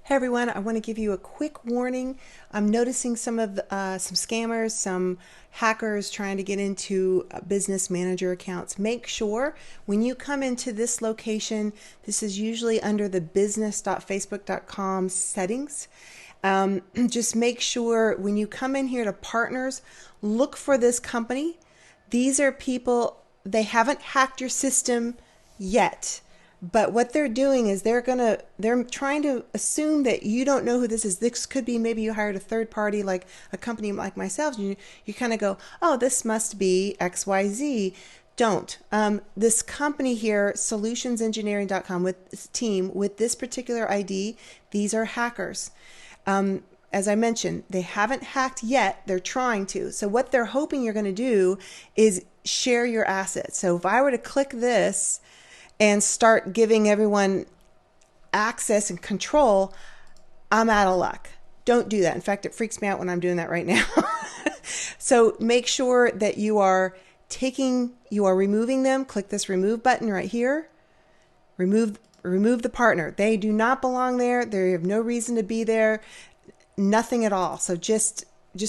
Hey everyone, I want to give you a quick warning. I'm noticing some scammers, some hackers trying to get into business manager accounts. Make sure when you come into this location, this is usually under the business.facebook.com settings. Just make sure when you come in here to partners, look for this company. These are people, they haven't hacked your system yet. But what they're doing is they're trying to assume that you don't know who this is. This could be maybe you hired a third party, like a company like myself. You kind of go, oh, this must be XYZ. Don't. This company here, solutionsengineering.com, with this team, with this particular ID, these are hackers. As I mentioned, they haven't hacked yet. They're trying to. So what they're hoping you're going to do is share your assets. So if I were to click this and start giving everyone access and control, I'm out of luck. Don't do that. In fact, it freaks me out when I'm doing that right now. So make sure that you are removing them. Click this remove button right here. Remove the partner. They do not belong there. They have no reason to be there. Nothing at all. So just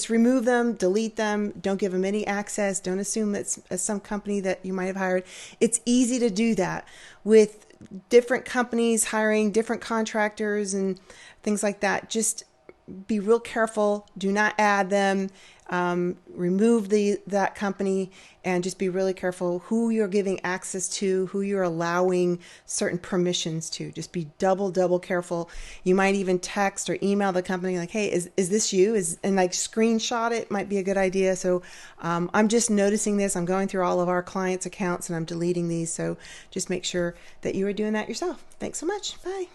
remove them, delete them, don't give them any access. Don't assume that's some company that you might have hired. It's easy to do that with different companies hiring different contractors and things like that. Just be real careful. Do not add them. Remove that company, and just be really careful who you're giving access to, who you're allowing certain permissions to. Just be double careful. You might even text or email the company like, hey, is this you? And like screenshot it might be a good idea. So I'm just noticing this. I'm going through all of our clients' accounts and I'm deleting these. So just make sure that you are doing that yourself. Thanks so much. Bye.